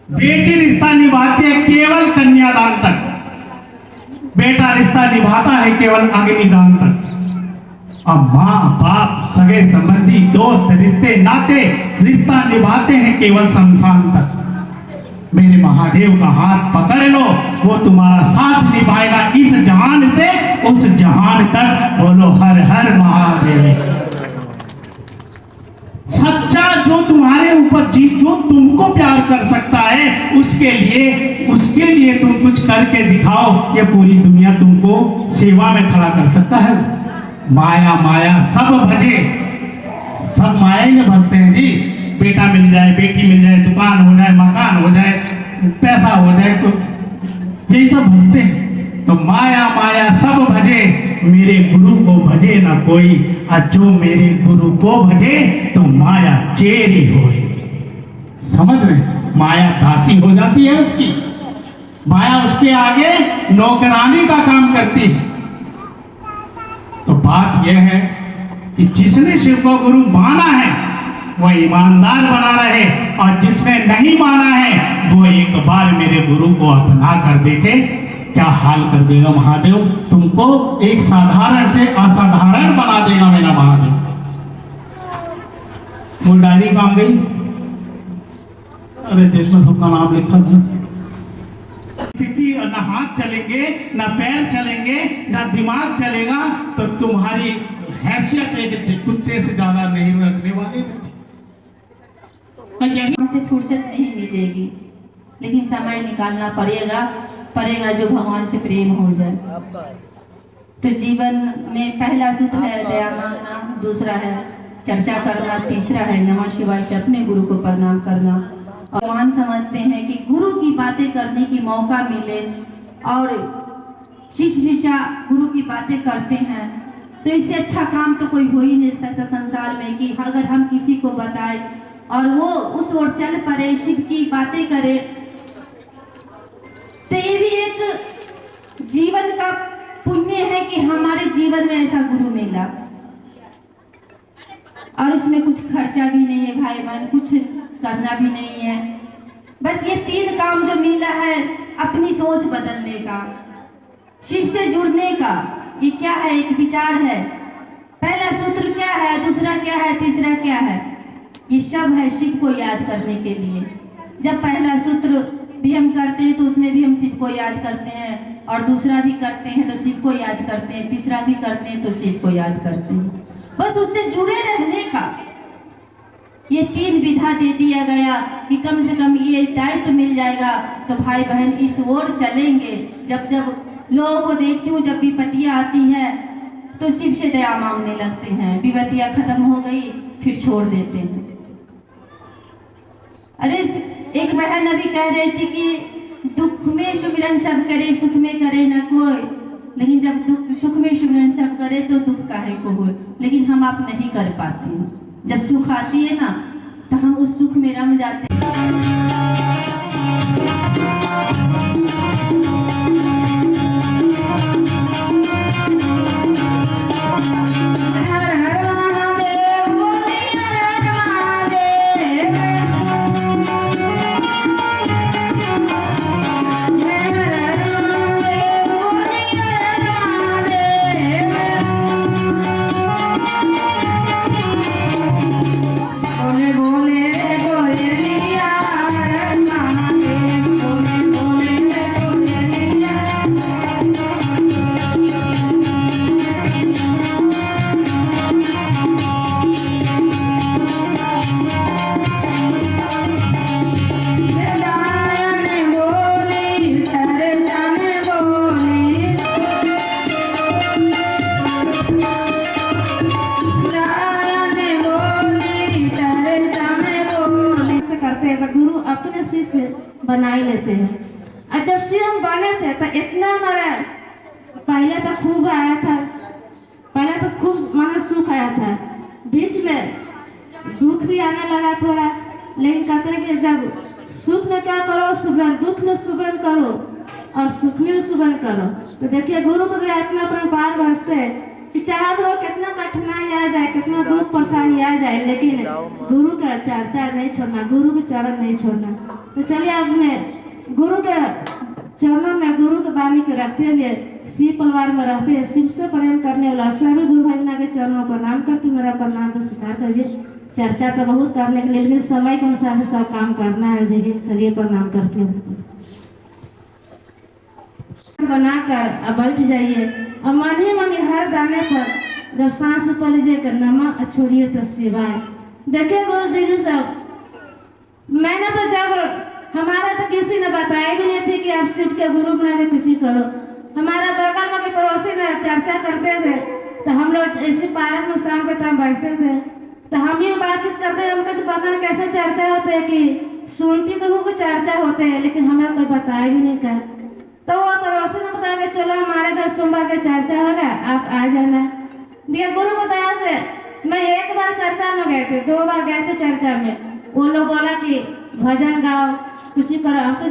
बेटी रिश्ता निभाती है केवल कन्यादान तक, बेटा रिश्ता निभाता है केवल अग्निदान तक। अब माँ बाप सगे संबंधी दोस्त रिश्ते नाते रिश्ता निभाते हैं केवल शमशान तक। मेरे महादेव का हाथ पकड़ लो, वो तुम्हारा साथ निभाएगा इस जहान से उस जहान तक। बोलो हर हर महादेव। सच्चा जो तुम्हारे ऊपर जो तुमको प्यार कर सकता है उसके लिए तुम कुछ करके दिखाओ, ये पूरी दुनिया तुमको सेवा में खड़ा कर सकता है। माया माया सब भजे, सब माया ही में भजते हैं जी। बेटा मिल जाए, बेटी मिल जाए, दुकान हो जाए, मकान हो जाए, पैसा हो जाए, तो यही सब भजते हैं। तो माया माया सब भजे, मेरे गुरु को भजे ना कोई, और जो मेरे गुरु को भजे तो माया चेरी होए। समझ रहे? माया दासी हो जाती है उसकी, माया उसके आगे नौकरानी का काम करती है। तो बात यह है कि जिसने शिव को गुरु माना है वह ईमानदार बना रहे, और जिसने नहीं माना है वो एक बार मेरे गुरु को अपना कर देखे, क्या हाल कर देगा महादेव। तुमको एक साधारण से असाधारण बना देगा मेरा महादेव। वो डायरी काम गई, अरे जिसमें सबका नाम लिखा था। स्थिति ना हाथ चलेंगे, ना पैर चलेंगे, ना दिमाग चलेगा, तो तुम्हारी हैसियत एक कुत्ते से ज्यादा नहीं रखने वाले। हमसे फुर्सत नहीं मिलेगी, लेकिन समय निकालना पड़ेगा जो भगवान से प्रेम हो जाए। तो जीवन में पहला सूत्र है दया मांगना, दूसरा है चर्चा करना, तीसरा है नमः शिवाय से अपने गुरु को प्रणाम करना। और भगवान समझते हैं कि गुरु की बातें करने की मौका मिले, और शिष्य गुरु की बातें करते हैं तो इससे अच्छा काम तो कोई हो ही नहीं सकता संसार में, कि अगर हम किसी को बताएं और वो उस ओर चल पड़े, शिव की बातें करे, तो ये भी एक जीवन का पुण्य है कि हमारे जीवन में ऐसा गुरु मिला। और इसमें कुछ खर्चा भी नहीं है भाई बहन, कुछ करना भी नहीं है, बस ये 3 काम जो मिला है अपनी सोच बदलने का, शिव से जुड़ने का। ये क्या है? एक विचार है। पहला सूत्र क्या है, दूसरा क्या है, तीसरा क्या है? ये सब है शिव को याद करने के लिए। जब पहला सूत्र भी हम करते हैं तो उसमें भी हम शिव को याद करते हैं, और दूसरा भी करते हैं तो शिव को याद करते हैं, तीसरा भी करते हैं तो शिव को याद करते हैं। बस उससे जुड़े रहने का ये 3 विधा दे दिया गया कि कम से कम ये दायित्व मिल जाएगा तो भाई बहन इस ओर चलेंगे। जब जब लोगों को देखती हूँ, जब विपत्तियाँ आती है तो शिव से दया मांगने लगते हैं, विपत्तियाँ खत्म हो गई फिर छोड़ देते हैं। अरे एक बहन अभी कह रही थी कि दुख में सुमिरन सब करे, सुख में करे न कोई, लेकिन जब सुख में सुमिरन सब करे तो दुख काहे को हो। लेकिन हम आप नहीं कर पाते हैं। जब सुख आती है ना तो हम उस सुख में रम जाते हैं। गुरु अपने शिष्य बना ही लेते हैं। और जब से हम बने थे तो इतना हमारा पहले तो खूब आया था, पहले तो खूब माना सुख आया था, बीच में दुख भी आने लगा थोड़ा। लेकिन कहते हैं कि जब सुख में क्या करो सुबह, दुख में सुबह करो और सुख में सुबह करो। तो देखिए गुरु को इतना अपना पार बरसते हैं कि चाहे लोग कितना कठिनाई आ जाए, कितना दुख परेशानी आ जाए, लेकिन गुरु का चर्चा नहीं छोड़ना, गुरु के चरण नहीं छोड़ना। तो चलिए अपने गुरु के चरणों में गुरु के वाणी के रखते हुए शिव परिवार में रहते हैं, शिव से प्रेम करने वाला सभी गुरु भाई बहनों के चरणों को प्रणाम करती मेरा प्रणाम को स्वीकार करिए। चर्चा तो बहुत करने के लिए, लेकिन समय के अनुसार से सब काम करना है। देखिए चलिए प्रणाम करती हूँ। बनाकर अब बैठ जाइए और मानिए मानिए हर दाने पर जब सांस ऊपर लीजिए कर नमः छोड़िए तो शिवाय। देखिए गुरु दीदी सब, मैंने तो जब हमारा तो किसी ने बताया भी नहीं थी कि आप शिव के गुरु बना के कुछ करो। हमारा बगल में के पड़ोसी ने चर्चा करते थे तो हम लोग इसी पार्क में शाम के टाइम बैठते थे तो हम ही बातचीत करते, हमको तो पता नहीं कैसे चर्चा होते है कि सुनती तो वो चर्चा होते हैं, लेकिन हमें कोई बताया भी नहीं कर। तो वो पड़ोसी ने बताया कि चलो हमारे घर सोमवार का चर्चा होगा, आप आ जाना। दिया गुरु बताया से मैं एक बार चर्चा में गए थे, 2 बार गए थे चर्चा में। वो लोग बोला कि भजन गाओ कुछ करो, हम तो